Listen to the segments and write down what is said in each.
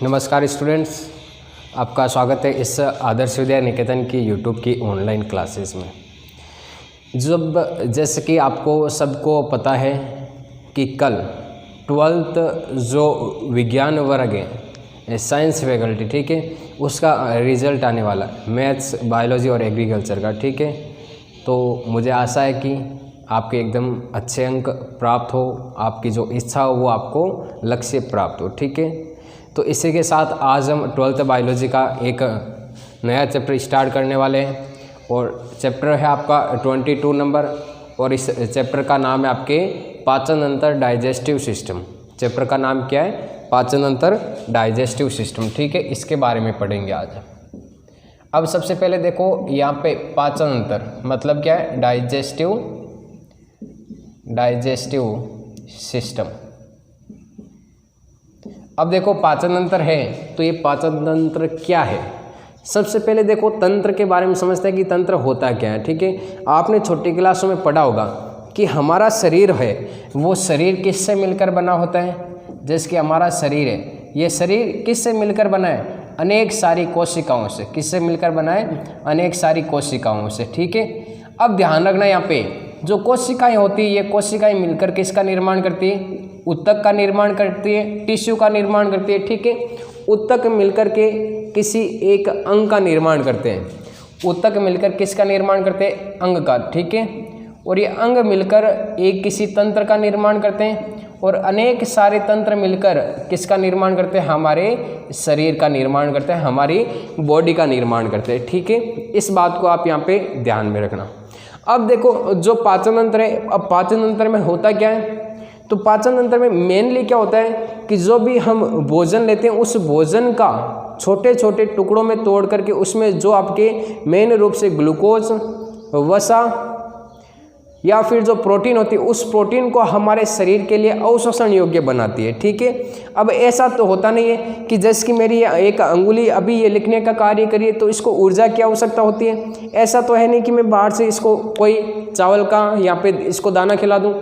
नमस्कार स्टूडेंट्स, आपका स्वागत है इस आदर्श विद्या निकेतन की यूट्यूब की ऑनलाइन क्लासेस में। जैसे कि आपको सबको पता है कि कल 12th जो विज्ञान वर्ग है, साइंस फैकल्टी, ठीक है, उसका रिज़ल्ट आने वाला है, मैथ्स, बायोलॉजी और एग्रीकल्चर का, ठीक है। तो मुझे आशा है कि आपके एकदम अच्छे अंक प्राप्त हो, आपकी जो इच्छा हो वो आपको लक्ष्य प्राप्त हो, ठीक है। तो इसी के साथ आज हम 12th बायोलॉजी का एक नया चैप्टर स्टार्ट करने वाले हैं और चैप्टर है आपका 22 नंबर और इस चैप्टर का नाम है आपके पाचन अंतर डाइजेस्टिव सिस्टम। चैप्टर का नाम क्या है? पाचन अंतर डाइजेस्टिव सिस्टम, ठीक है। इसके बारे में पढ़ेंगे आज। अब सबसे पहले देखो यहाँ पे पाचन अंतर मतलब क्या है? Digestive system. अब देखो पाचन तंत्र है तो ये पाचन तंत्र क्या है? सबसे पहले देखो तंत्र के बारे में समझते हैं कि तंत्र होता क्या है, ठीक है। आपने छोटी क्लासों में पढ़ा होगा कि हमारा शरीर है वो शरीर किससे मिलकर बना होता है। जैसे कि हमारा शरीर है, ये शरीर किससे मिलकर बना है? अनेक सारी कोशिकाओं से। किससे मिलकर बना है? अनेक सारी कोशिकाओं से, ठीक है। अब ध्यान रखना यहाँ पे जो कोशिकाएं होती है, ये कोशिकाएं मिलकर किसका निर्माण करती है? उत्तक का निर्माण करती है, टिश्यू का निर्माण करती है, ठीक है। उत्तक मिलकर के किसी एक अंग का निर्माण करते हैं। उत्तक मिलकर किसका निर्माण करते हैं? अंग का, ठीक है। और ये अंग मिलकर एक किसी तंत्र का निर्माण करते हैं और अनेक सारे तंत्र मिलकर किसका निर्माण करते हैं? हमारे शरीर का निर्माण करते हैं, हमारी बॉडी का निर्माण करते हैं, ठीक है। इस बात को आप यहाँ पे ध्यान में रखना। अब देखो जो पाचन तंत्र है, अब पाचन तंत्र में होता क्या है? तो पाचन तंत्र में मेनली क्या होता है कि जो भी हम भोजन लेते हैं उस भोजन का छोटे छोटे टुकड़ों में तोड़ करके उसमें जो आपके मेन रूप से ग्लूकोज, वसा या फिर जो प्रोटीन होती है उस प्रोटीन को हमारे शरीर के लिए अवशोषण योग्य बनाती है, ठीक है। अब ऐसा तो होता नहीं है कि जैसे कि मेरी एक अंगुली अभी ये लिखने का कार्य करिए तो इसको ऊर्जा की आवश्यकता होती है। ऐसा तो है नहीं कि मैं बाहर से इसको कोई चावल का यहाँ पे इसको दाना खिला दूँ,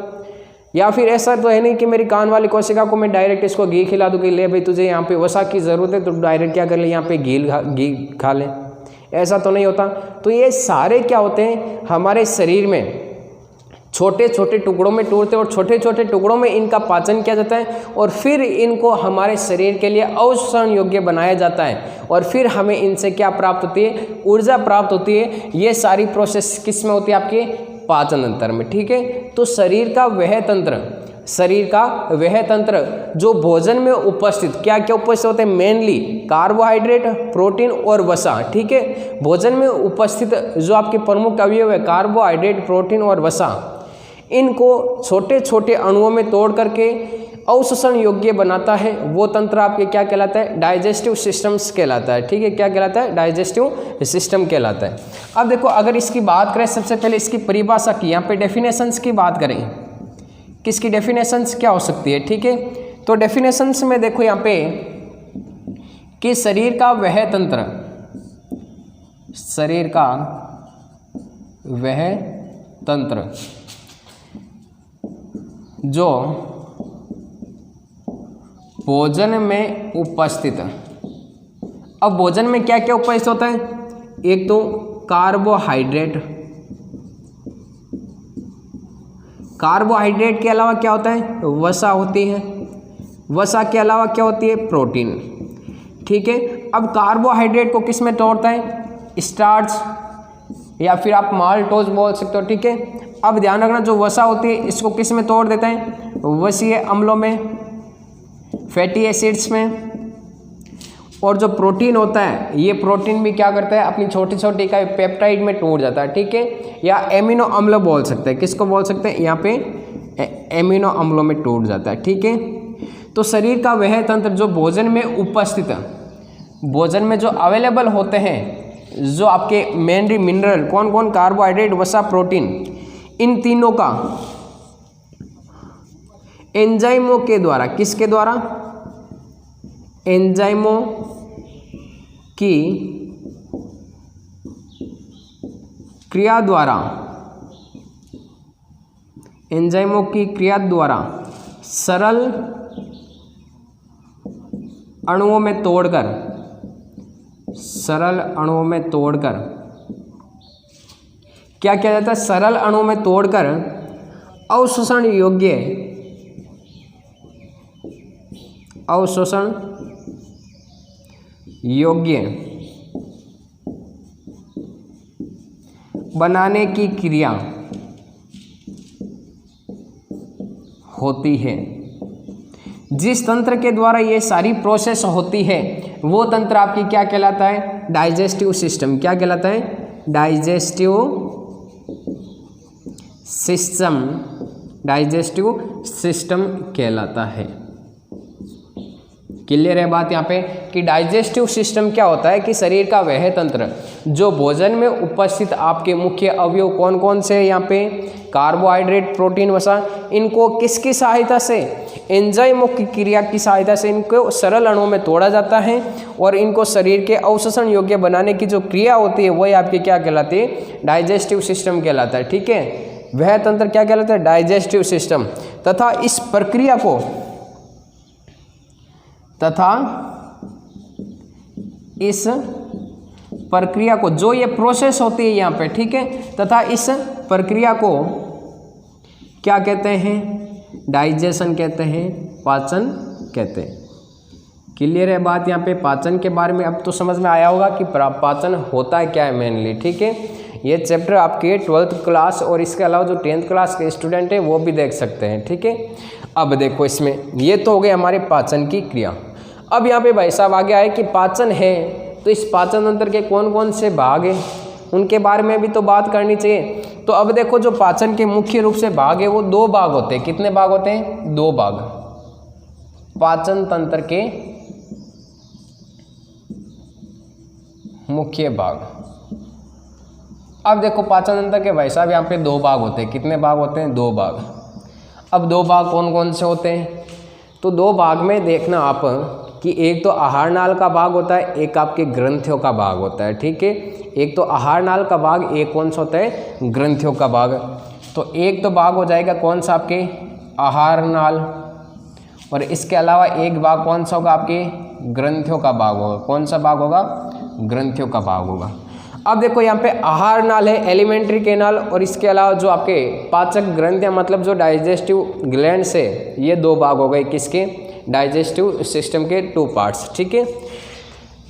या फिर ऐसा तो है नहीं कि मेरी कान वाली कोशिका को मैं डायरेक्ट इसको घी खिला दूँ कि ले भाई तुझे यहाँ पे वसा की ज़रूरत है तो डायरेक्ट क्या कर ले, यहाँ पे घी खा ले। ऐसा तो नहीं होता। तो ये सारे क्या होते हैं हमारे शरीर में छोटे छोटे टुकड़ों में टूटते और छोटे छोटे टुकड़ों में इनका पाचन किया जाता है और फिर इनको हमारे शरीर के लिए अवशोषण योग्य बनाया जाता है और फिर हमें इनसे क्या प्राप्त होती है? ऊर्जा प्राप्त होती है। ये सारी प्रोसेस किस में होती है? आपके पाचन तंत्र में, ठीक है। तो शरीर का वह तंत्र जो भोजन में उपस्थित क्या क्या उपस्थित होते हैं? मेनली कार्बोहाइड्रेट, प्रोटीन और वसा, ठीक है। भोजन में उपस्थित जो आपके प्रमुख अवयव है कार्बोहाइड्रेट, प्रोटीन और वसा, इनको छोटे छोटे अणुओं में तोड़ करके अवशोषण योग्य बनाता है वो तंत्र आपके क्या कहलाता है? डाइजेस्टिव सिस्टम्स कहलाता है, ठीक है। क्या कहलाता है? डाइजेस्टिव सिस्टम कहलाता है। अब देखो अगर इसकी बात करें, सबसे पहले इसकी परिभाषा की, यहाँ पे डेफिनेशंस की बात करें, किसकी डेफिनेशंस क्या हो सकती है, ठीक है। तो डेफिनेशंस में देखो यहाँ पे कि शरीर का वह तंत्र जो भोजन में उपस्थित, अब भोजन में क्या क्या उपस्थित होता है? एक तो कार्बोहाइड्रेट के अलावा क्या होता है? वसा होती है। वसा के अलावा क्या होती है? प्रोटीन, ठीक है। अब कार्बोहाइड्रेट को किस में तोड़ता है? स्टार्च या फिर आप माल्टोज बोल सकते हो, ठीक है। अब ध्यान रखना जो वसा होती है इसको किस में तोड़ देता है? वसीय अम्लों में, फैटी एसिड्स में। और जो प्रोटीन होता है ये प्रोटीन भी क्या करता है? अपनी छोटी छोटी इकाई पेप्टाइड में टूट जाता है, ठीक है। या एमिनो अम्ल बोल सकते हैं। किसको बोल सकते हैं? यहाँ पे एमिनो अम्लों में टूट जाता है, ठीक है। तो शरीर का वह तंत्र जो भोजन में उपस्थित, भोजन में जो अवेलेबल होते हैं जो आपके मेनली मिनरल, कौन कौन? कार्बोहाइड्रेट, वसा, प्रोटीन, इन तीनों का एंजाइमों के द्वारा, किसके द्वारा? एंजाइमों की क्रिया द्वारा सरल अणुओं में तोड़कर, सरल अणुओं में तोड़कर क्या किया जाता है, सरल अणुओं में तोड़कर अवशोषण योग्य, अवशोषण योग्य बनाने की क्रिया होती है। जिस तंत्र के द्वारा ये सारी प्रोसेस होती है वो तंत्र आपकी क्या कहलाता है, डाइजेस्टिव सिस्टम। क्या कहलाता है, डाइजेस्टिव सिस्टम, डाइजेस्टिव सिस्टम कहलाता है। क्लियर है बात यहाँ पे कि डाइजेस्टिव सिस्टम क्या होता है कि शरीर का वह तंत्र जो भोजन में उपस्थित आपके मुख्य अवयव कौन कौन से हैं यहाँ पे, कार्बोहाइड्रेट, प्रोटीन, वसा, इनको किसकी सहायता से, एंजाइमों की क्रिया की सहायता से इनको सरल अणुओं में तोड़ा जाता है और इनको शरीर के अवशोषण योग्य बनाने की जो क्रिया होती है वही आपकी क्या कहलाती है, डाइजेस्टिव सिस्टम कहलाता है। ठीक है, वह तंत्र क्या कहलाता है, डाइजेस्टिव सिस्टम। तथा इस प्रक्रिया को, तथा इस प्रक्रिया को, जो ये प्रोसेस होती है यहाँ पे, ठीक है, तथा इस प्रक्रिया को क्या कहते हैं, डाइजेशन कहते हैं, पाचन कहते हैं। क्लियर है बात यहाँ पे, पाचन के बारे में अब तो समझ में आया होगा कि पाचन होता है क्या है मेनली। ठीक है, ये चैप्टर आपके 12th क्लास और इसके अलावा जो 10th क्लास के स्टूडेंट हैं वो भी देख सकते हैं। ठीक है, अब देखो इसमें ये तो हो गए हमारे पाचन की क्रिया। अब यहाँ पे भाई साहब आगे आए कि पाचन है तो इस पाचन तंत्र के कौन कौन से भाग हैं उनके बारे में भी तो बात करनी चाहिए। तो अब देखो जो पाचन के मुख्य रूप से भाग है वो 2 भाग होते हैं। कितने भाग होते हैं, 2 भाग पाचन तंत्र के मुख्य भाग। अब देखो पाचन तंत्र के भाई साहब यहाँ पे 2 भाग होते हैं। कितने भाग होते हैं, 2 भाग। अब 2 भाग कौन कौन से होते हैं, तो 2 भाग में देखना आप कि एक तो आहार नाल का भाग होता है, एक आपके ग्रंथियों का भाग होता है। ठीक है, एक तो आहार नाल का भाग, एक कौन सा होता है, ग्रंथियों का भाग। तो एक तो भाग हो जाएगा कौन सा, आपके आहार नाल, और इसके अलावा एक भाग कौन सा होगा, आपके ग्रंथियों का भाग होगा। कौन सा भाग होगा, ग्रंथियों का भाग होगा। अब देखो यहाँ पे आहार नाल है, एलिमेंट्री कैनाल, और इसके अलावा जो आपके पाचक ग्रंथियाँ मतलब जो डाइजेस्टिव ग्लैंड्स है, ये 2 भाग हो गए किसके, डाइजेस्टिव सिस्टम के 2 पार्ट्स। ठीक है,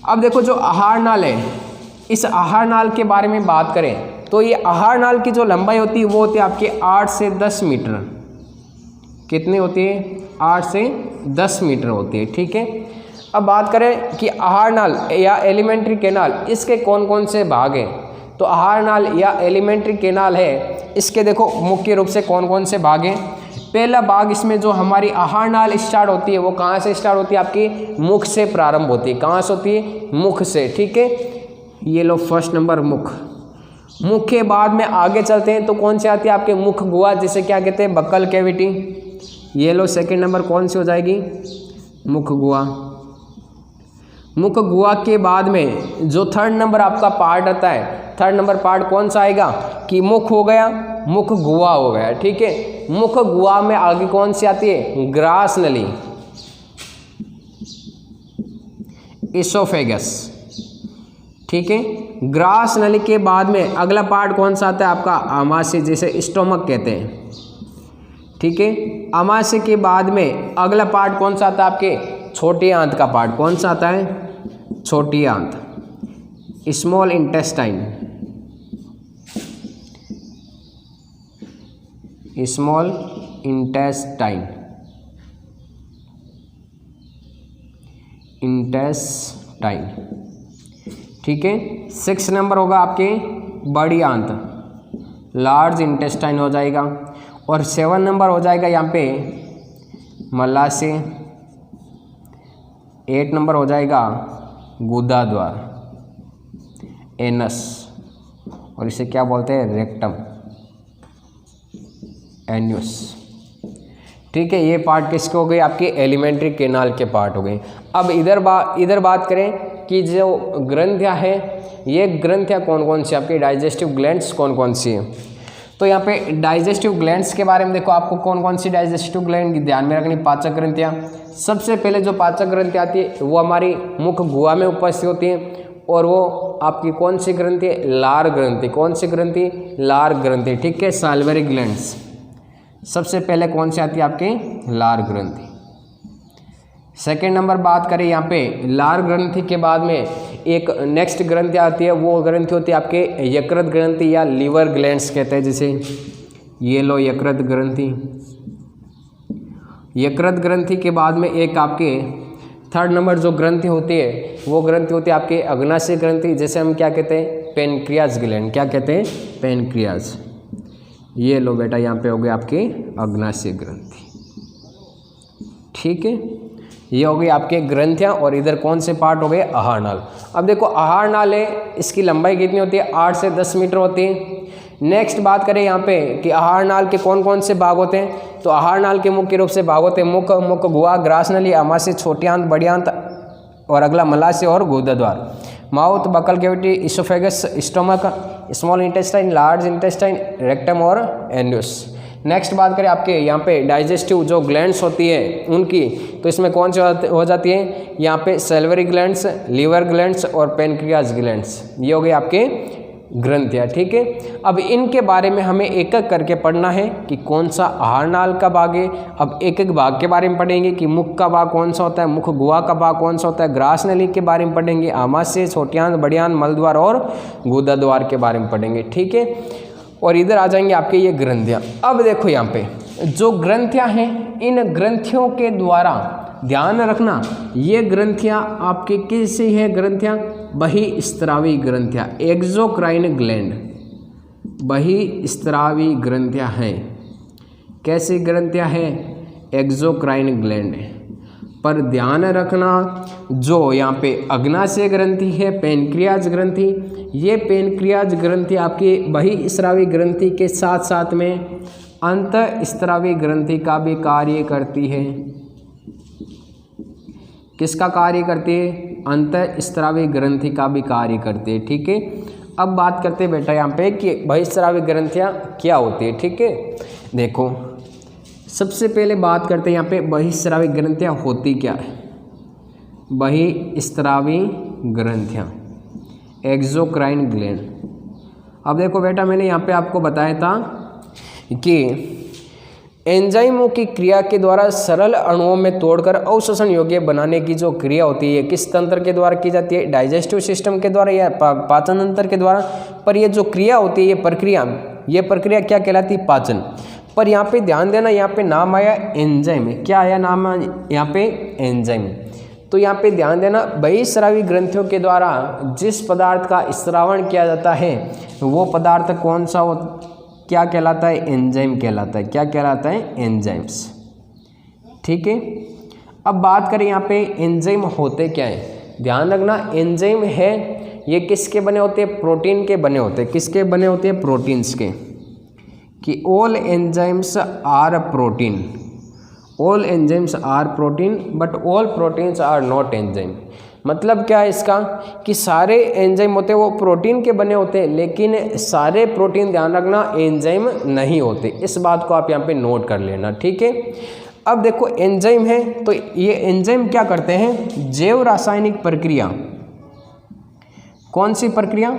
अब देखो जो आहार नाल है, इस आहार नाल के बारे में बात करें तो ये आहार नाल की जो लंबाई होती है वो होती है आपके 8 से 10 मीटर। कितनी होती है, 8 से 10 मीटर होती है। ठीक है, अब बात करें कि आहार नाल या एलिमेंट्री कैनाल, इसके कौन कौन से भाग हैं, तो आहार नाल या एलिमेंट्री कैनाल है, इसके देखो मुख्य रूप से कौन कौन से भाग हैं। पहला भाग इसमें जो हमारी आहार नाल स्टार्ट होती है वो कहाँ से स्टार्ट होती है, आपकी मुख से प्रारंभ होती है। कहाँ से होती है, मुख से। ठीक है, ये लो फर्स्ट नंबर मुख। मुख के बाद में आगे चलते हैं तो कौन से आती है, आपके मुख गुहा, जिसे क्या कहते हैं, बक्कल कैविटी। ये लो सेकेंड नंबर कौन सी हो जाएगी, मुख गुहा। मुख गुहा के बाद में जो 3rd नंबर आपका पार्ट आता है, 3rd नंबर पार्ट कौन सा आएगा कि मुख हो गया, मुख गुहा हो गया। ठीक है, मुख गुहा में आगे कौन सी आती है, ग्रास नली, इसोफेगस। ठीक है, ग्रास नली के बाद में अगला पार्ट कौन सा आता है आपका, आमाशय, जिसे स्टोमक कहते हैं। ठीक है, आमाशय के बाद में अगला पार्ट कौन सा आता है, आपके छोटी आंत का पार्ट। कौन सा आता है, छोटी आंत, small intestine, small intestine, intestine. ठीक है, 6 नंबर होगा आपके बड़ी आंत, लार्ज इंटेस्टाइन हो जाएगा, और 7 नंबर हो जाएगा यहाँ पे मलाशय, 8 नंबर हो जाएगा गुदा द्वार, एनस, और इसे क्या बोलते हैं, रेक्टम, एन्यूस। ठीक है, ये पार्ट किसके हो गए, आपके एलिमेंट्री कैनाल के पार्ट हो गए। अब इधर बात करें कि जो ग्रंथियाँ हैं, ये ग्रंथियाँ कौन कौन सी, आपकी डाइजेस्टिव ग्लैंड्स कौन कौन सी हैं। तो यहाँ पे डाइजेस्टिव ग्लैंड्स के बारे में देखो, आपको कौन कौन सी डाइजेस्टिव ग्लैंड ध्यान में रखनी, पाचक ग्रंथियाँ। सबसे पहले जो पाचक ग्रंथि आती है वो हमारी मुख गुहा में उपस्थित होती है, और वो आपकी कौन सी ग्रंथि है, लार ग्रंथि। कौन सी ग्रंथि, लार ग्रंथि, ठीक है, साल्वरी ग्लैंड्स। सबसे पहले कौन सी आती है आपकी, लार ग्रंथि। सेकेंड नंबर बात करें यहाँ पे लार ग्रंथि के बाद में एक नेक्स्ट ग्रंथि आती है, वो ग्रंथि होती है आपके यकृत ग्रंथि या लीवर ग्लैंड्स कहते हैं, जैसे ये लो यकृत ग्रंथि। यकृत ग्रंथि के बाद में एक आपके थर्ड नंबर जो ग्रंथि होती है वो ग्रंथि होती है आपके अग्नाशय ग्रंथि, जैसे हम क्या कहते हैं, पेनक्रियाज ग्लैंड। क्या कहते हैं, पेनक्रियाज। ये लो बेटा यहाँ पे हो गए आपके अग्नाशय ग्रंथि, ठीक है। ये हो गई आपके ग्रंथियाँ, और इधर कौन से पार्ट हो गए, आहार नाल। अब देखो आहार नाल है, इसकी लंबाई कितनी होती है, 8 से 10 मीटर होती है। नेक्स्ट बात करें यहाँ पे कि आहार नाल के कौन कौन से भाग होते हैं, तो आहार नाल के मुख्य रूप से भाग होते हैं मुख, मुख गुहा, ग्रासनली, आमाशय, छोटी आंत, बड़ी आंत, और अगला मलाशय और गुदाद्वार। Mouth, buccal cavity, oesophagus, stomach, small intestine, large intestine, rectum और एंडोस। नेक्स्ट बात करें आपके यहाँ पे डाइजेस्टिव जो ग्लैंड्स होती है उनकी, तो इसमें कौन सी हो जाती है, यहाँ पे सैल्वरी ग्लैंड्स, लीवर ग्लैंड्स और पेनक्रियाज ग्लैंड्स। ये हो गए आपके ग्रंथियाँ, ठीक है। अब इनके बारे में हमें एक एक करके पढ़ना है कि कौन सा आहार नाल का भाग है। अब एक एक भाग के बारे में पढ़ेंगे कि मुख का भाग कौन सा होता है, मुख गुहा का भाग कौन सा होता है, ग्रास नली के बारे में पढ़ेंगे, आमाशय, छोटी आंत, बड़ी आंत, मलद्वार और गुदाद्वार के बारे में पढ़ेंगे, ठीक है। और इधर आ जाएंगे आपके ये ग्रंथियाँ। अब देखो यहाँ पे जो ग्रंथियाँ हैं, इन ग्रंथियों के द्वारा ध्यान रखना, ये ग्रंथियाँ आपकी किसी है, ग्रंथियाँ बहिस्त्रावी ग्रंथियाँ, एक्सोक्राइन ग्लैंड, बहिस्त्रावी ग्रंथियाँ हैं। कैसी ग्रंथियाँ हैं, एक्सोक्राइन ग्लैंड है। पर ध्यान रखना जो यहाँ पे अग्नाशय ग्रंथि है, पेनक्रियाज ग्रंथि, ये पेनक्रियाज ग्रंथि आपकी बहिस्रावी ग्रंथि के साथ साथ में अंतःस्रावी ग्रंथि का भी कार्य करती है। किसका कार्य करती है, अंतःस्रावी ग्रंथि का भी कार्य करती है, ठीक है। अब बात करते हैं बेटा यहाँ पे कि बहिस्रावी ग्रंथियाँ क्या होती है, ठीक है। देखो सबसे पहले बात करते हैं यहाँ पे बहिस्रावी ग्रंथियाँ होती क्या है। बहिस्रावी ग्रंथियाँ, एक्सोक्राइन ग्लैंड। अब देखो बेटा मैंने यहाँ पे आपको बताया था कि एंजाइमों की क्रिया के द्वारा सरल अणुओं में तोड़कर अवशोषण योग्य बनाने की जो क्रिया होती है किस तंत्र के द्वारा की जाती है, डाइजेस्टिव सिस्टम के द्वारा या पाचन तंत्र के द्वारा। पर ये जो क्रिया होती है, ये प्रक्रिया क्या कहलाती है, पाचन। पर यहाँ पे ध्यान देना, यहाँ पे नाम आया एंजाइम। क्या आया नाम यहाँ पे, एंजाइम। तो यहाँ पे ध्यान देना, बहिस्रावी ग्रंथियों के द्वारा जिस पदार्थ का स्रावण किया जाता है वो पदार्थ कौन सा हो, क्या कहलाता है, एंजाइम कहलाता है। क्या कहलाता है, एंजाइम्स, ठीक है। अब बात करें यहाँ पे एंजाइम होते क्या है, ध्यान रखना एंजाइम है ये किसके बने होते हैं, प्रोटीन के बने होते हैं। किसके बने होते हैं, प्रोटीन्स के, कि all enzymes are protein, all enzymes are protein but all proteins are not enzyme. मतलब क्या है इसका, कि सारे एंजाइम होते हैं वो प्रोटीन के बने होते हैं, लेकिन सारे प्रोटीन ध्यान रखना एंजाइम नहीं होते। इस बात को आप यहाँ पे नोट कर लेना, ठीक है। अब देखो एंजाइम है तो ये एंजाइम क्या करते हैं, जैव रासायनिक प्रक्रिया। कौन सी प्रक्रिया,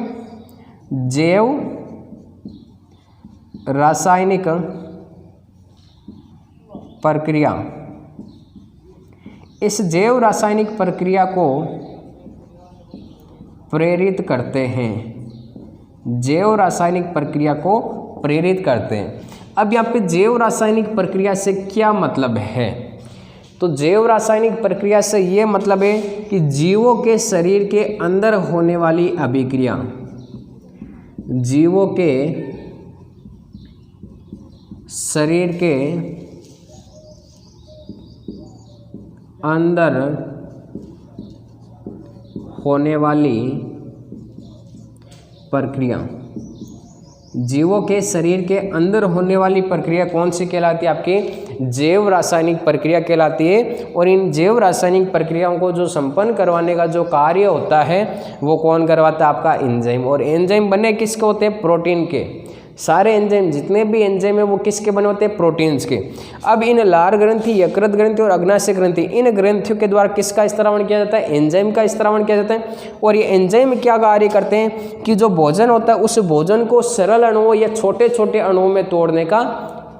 जैव रासायनिक प्रक्रिया। इस जैव रासायनिक प्रक्रिया को प्रेरित करते हैं, जैव रासायनिक प्रक्रिया को प्रेरित करते हैं। अब यहाँ पे जैव रासायनिक प्रक्रिया से क्या मतलब है, तो जैव रासायनिक प्रक्रिया से ये मतलब है कि जीवों के शरीर के अंदर होने वाली अभिक्रिया, जीवों के शरीर के अंदर होने वाली प्रक्रिया, जीवों के शरीर के अंदर होने वाली प्रक्रिया कौन सी कहलाती है, आपकी जैव रासायनिक प्रक्रिया कहलाती है। और इन जैव रासायनिक प्रक्रियाओं को जो संपन्न करवाने का जो कार्य होता है वो कौन करवाता है, आपका एंजाइम। और एंजाइम बने किसके होते हैं, प्रोटीन के। सारे एंजाइम, जितने भी एंजाइम है वो किसके बने होते हैं? प्रोटीन्स के। अब इन लार ग्रंथि, यकृत ग्रंथि और अग्नाशय ग्रंथि, इन ग्रंथियों के द्वारा किसका स्त्रावण किया जाता है? एंजाइम का स्त्रावण किया जाता है। और ये एंजाइम क्या कार्य करते हैं कि जो भोजन होता है उस भोजन को सरल अणुओं या छोटे छोटे अणुओं में तोड़ने का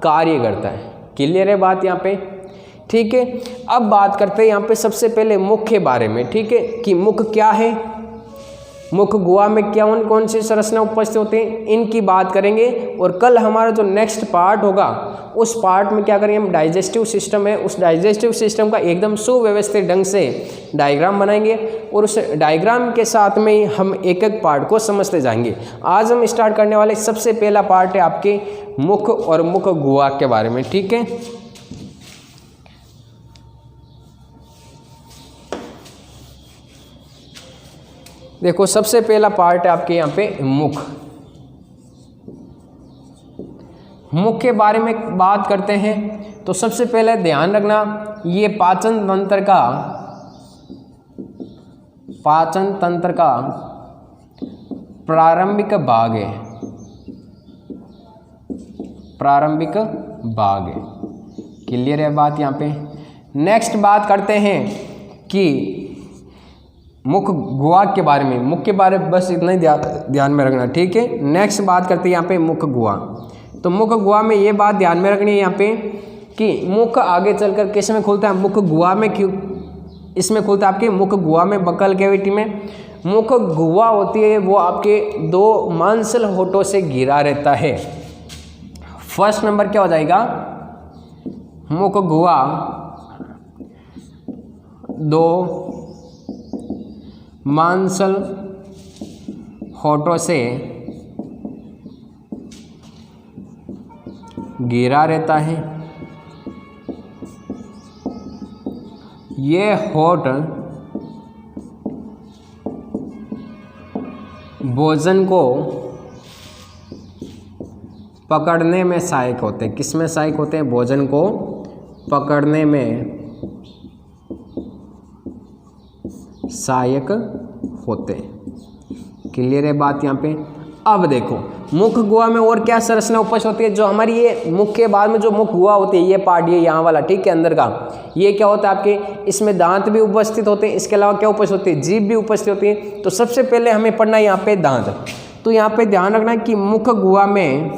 कार्य करता है। क्लियर है बात यहाँ पे? ठीक है। अब बात करते हैं यहाँ पे सबसे पहले मुख के बारे में, ठीक है, कि मुख क्या है, मुख गुहा में क्या कौन सी संरचना उपस्थित होते हैं, इनकी बात करेंगे। और कल हमारा जो नेक्स्ट पार्ट होगा उस पार्ट में क्या करेंगे हम? डाइजेस्टिव सिस्टम है, उस डाइजेस्टिव सिस्टम का एकदम सुव्यवस्थित ढंग से डायग्राम बनाएंगे और उस डायग्राम के साथ में ही हम एक एक पार्ट को समझते जाएंगे। आज हम स्टार्ट करने वाले सबसे पहला पार्ट है आपके मुख और मुख गुहा के बारे में, ठीक है। देखो सबसे पहला पार्ट है आपके यहाँ पे मुख। मुख के बारे में बात करते हैं तो सबसे पहले ध्यान रखना, ये पाचन तंत्र का प्रारंभिक भाग है, प्रारंभिक भाग है। क्लियर है बात यहाँ पे? नेक्स्ट बात करते हैं कि मुख गुहा के बारे में, मुख के बारे में बस इतना ही ध्यान में रखना, ठीक है। नेक्स्ट बात करते हैं यहाँ पे मुख गुहा। तो मुख गुहा में ये बात ध्यान में रखनी है यहाँ पे कि मुख आगे चलकर किस में खुलता है? मुख गुहा में क्यों इसमें खुलता है? आपके मुख गुहा में, बक्कल कैविटी में। मुख गुहा होती है वो आपके दो मांसल होठों से घिरा रहता है। फर्स्ट नंबर क्या हो जाएगा? मुख गुहा दो मांसल होठों से घिरा रहता है। ये होठ भोजन को पकड़ने में सहायक होते हैं। किस में सहायक होते हैं? भोजन को पकड़ने में सहायक होते हैं। क्लियर है बात यहाँ पे? अब देखो मुख गुहा में और क्या संरचना उपस्थित होती है? जो हमारी ये मुख के बाद में जो मुख गुहा होती है, ये पार्ट ये यहाँ वाला, ठीक है, अंदर का, ये क्या होता है आपके? इसमें दांत भी उपस्थित होते हैं। इसके अलावा क्या उपस्थित होती है? जीभ भी उपस्थित होती है। तो सबसे पहले हमें पढ़ना है यहाँ पे दांत। तो यहाँ पे ध्यान रखना कि मुख गुहा में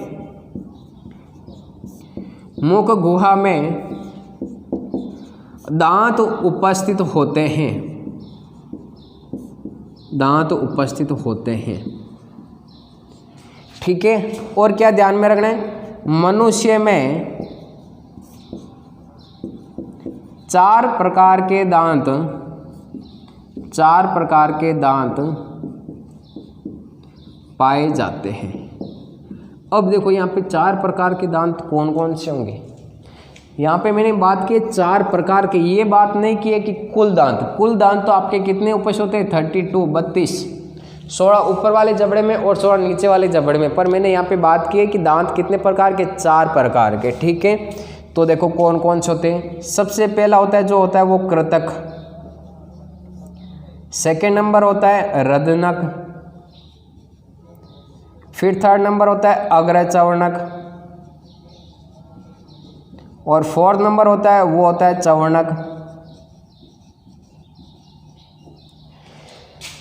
दांत उपस्थित होते हैं, दांत उपस्थित होते हैं, ठीक है। और क्या ध्यान में रखना है? मनुष्य में 4 प्रकार के दांत पाए जाते हैं। अब देखो यहाँ पे 4 प्रकार के दांत कौन कौन से होंगे? यहाँ पे मैंने बात की 4 प्रकार के, ये बात नहीं की है कि कुल दांत तो आपके कितने उपस्थित होते हैं? 32, 32, 16 ऊपर वाले जबड़े में और 16 नीचे वाले जबड़े में। पर मैंने यहाँ पे बात की है कि दांत कितने प्रकार के? 4 प्रकार के, ठीक है। तो देखो कौन कौन से होते हैं। सबसे पहला होता है जो होता है वो कृतक, सेकेंड नंबर होता है रदनक, फिर थर्ड नंबर होता है अग्रचवर्णक और फोर्थ नंबर होता है वो होता है चवर्णक।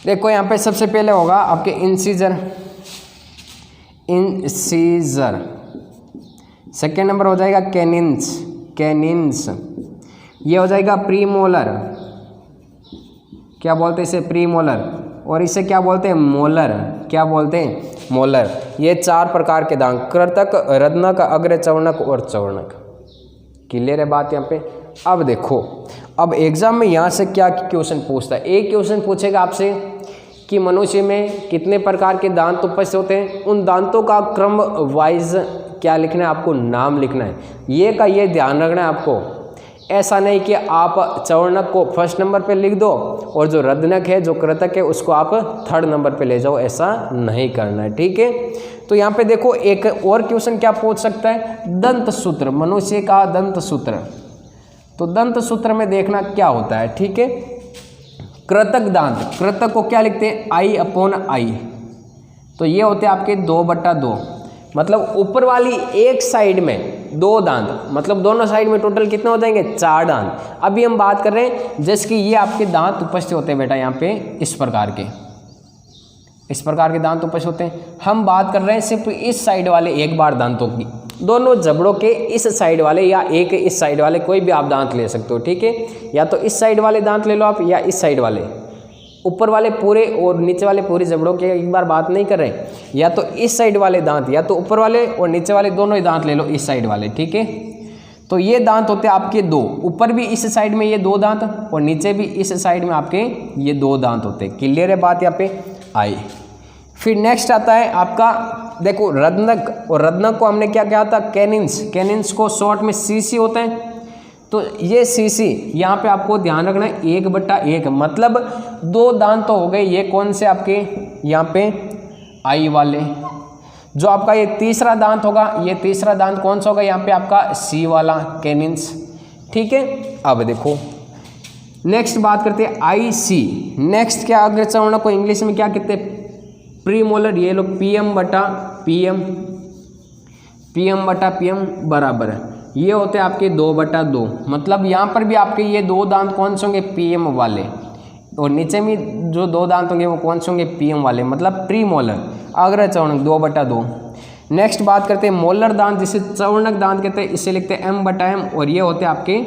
देखो यहाँ पे सबसे पहले होगा आपके इंसीजर, सेकेंड नंबर हो जाएगा कैनिन्स, ये हो जाएगा प्रीमोलर, क्या बोलते हैं इसे? प्रीमोलर। और इसे क्या बोलते हैं? मोलर। क्या बोलते हैं? मोलर। ये 4 प्रकार के दांत, कृतक, रदनक, अग्रचवर्णक और चवर्णक। क्लियर है बात यहाँ पे? अब देखो, अब एग्जाम में यहाँ से क्या क्वेश्चन पूछता है? एक क्वेश्चन पूछेगा आपसे कि मनुष्य में कितने प्रकार के दांत उपस्थित होते हैं, उन दांतों का क्रम वाइज क्या लिखना है आपको? नाम लिखना है। ये का ये ध्यान रखना है आपको। ऐसा नहीं कि आप चवर्णक को फर्स्ट नंबर पे लिख दो और जो रदनक है, जो कृतक है, उसको आप थर्ड नंबर पे ले जाओ, ऐसा नहीं करना है, ठीक है। तो यहाँ पे देखो एक और क्वेश्चन क्या पूछ सकता है? दंत सूत्र, मनुष्य का दंत सूत्र। तो दंत सूत्र में देखना क्या होता है, ठीक है। कृतक दांत, कृतक को क्या लिखते हैं? I/I। तो ये होते हैं आपके 2/2। मतलब ऊपर वाली एक साइड में 2 दांत, मतलब दोनों साइड में टोटल कितने हो जाएंगे 4 दांत। अभी हम बात कर रहे हैं जैसे कि ये आपके दांत उपस्थित होते हैं बेटा यहाँ पे इस प्रकार के दांत उपस्थित होते हैं। हम बात कर रहे हैं सिर्फ इस साइड वाले एक बार दांतों की, दोनों जबड़ों के इस साइड वाले या एक इस साइड वाले, कोई भी आप दांत ले सकते हो, ठीक है। या तो इस साइड वाले दांत ले लो आप, या इस साइड वाले, ऊपर वाले पूरे और नीचे वाले पूरे जबड़ों के एक बार बात नहीं कर रहे हैं। या तो इस साइड वाले दांत, या तो ऊपर वाले और नीचे वाले दोनों ही दांत ले लो इस साइड वाले, ठीक है। तो ये दांत होते हैं आपके 2, ऊपर भी इस साइड में ये 2 दांत और नीचे भी इस साइड में आपके ये 2 दांत होते हैं। क्लियर है बात यहाँ पे आई। फिर नेक्स्ट आता है आपका, देखो रत्नक, और रत्नक को हमने क्या कहा था कैनिन्स, कैनिन्स को शॉर्ट में सीसी होता है। तो ये सीसी यहाँ पे आपको ध्यान रखना है 1/1, मतलब 2 दांत तो हो गए, ये कौन से आपके यहाँ पे आई वाले। जो आपका ये तीसरा दांत होगा, ये तीसरा दांत कौन सा होगा यहाँ पे आपका सी वाला कैनिन्स, ठीक है। अब देखो नेक्स्ट बात करते हैं आई सी। नेक्स्ट क्या अग्रचर्वणक को इंग्लिश में क्या कहते हैं प्रीमोलर, ये लोग PM/PM बराबर है, ये होते हैं आपके 2/2, मतलब यहाँ पर भी आपके ये 2 दांत कौन से होंगे PM वाले, और नीचे में जो 2 दांत होंगे वो कौन से होंगे PM वाले, मतलब प्रीमोलर अग्रचर्वणक 2/2। नेक्स्ट बात करते हैं मोलर दांत, जिसे चर्वणक दांत कहते हैं, इसे लिखते हैं M/M, और ये होते हैं आपके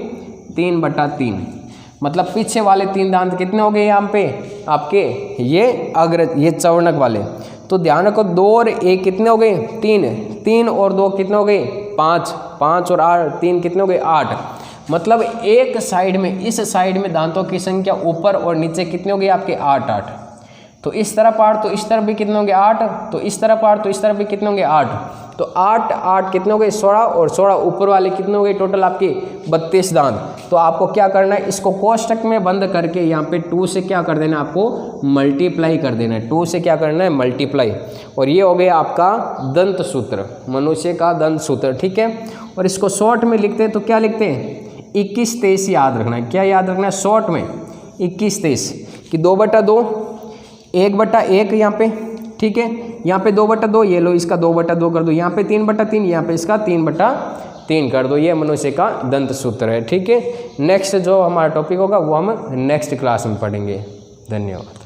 3/3, मतलब पीछे वाले 3 दांत कितने हो गए यहाँ पे आपके ये चर्वणक वाले। तो ध्यान रखो 2 और 1 कितने हो गए 3 और 2 कितने हो गए 5 और 3 कितने हो गए 8, मतलब एक साइड में, इस साइड में दांतों की संख्या ऊपर और नीचे कितने हो गए आपके 8। तो इस तरफ 8 तो इस तरफ भी कितने होंगे 8, तो इस तरफ 8 तो इस तरफ भी कितने होंगे 8, तो 8 कितने हो गए 16, और 16 ऊपर वाले कितने हो गए टोटल आपके 32 दांत। तो आपको क्या करना है, इसको कोष्टक में बंद करके यहाँ पे 2 से क्या कर देना है, आपको मल्टीप्लाई कर देना है। 2 से क्या करना है मल्टीप्लाई, और ये हो गया आपका दंत सूत्र, मनुष्य का दंत सूत्र, ठीक है। और इसको शॉर्ट में लिखते हैं तो क्या लिखते हैं 21-23 याद रखना है। क्या याद रखना है शॉर्ट में 21-23 कि 2/2 1/1 यहाँ पे, ठीक है। यहाँ पे 2/2, ये लो इसका 2/2 कर दो, यहाँ पे 3/3, यहाँ पे इसका 3/3 कर दो। ये मनुष्य का दंत सूत्र है, ठीक है। नेक्स्ट जो हमारा टॉपिक होगा वो हम नेक्स्ट क्लास में पढ़ेंगे। धन्यवाद।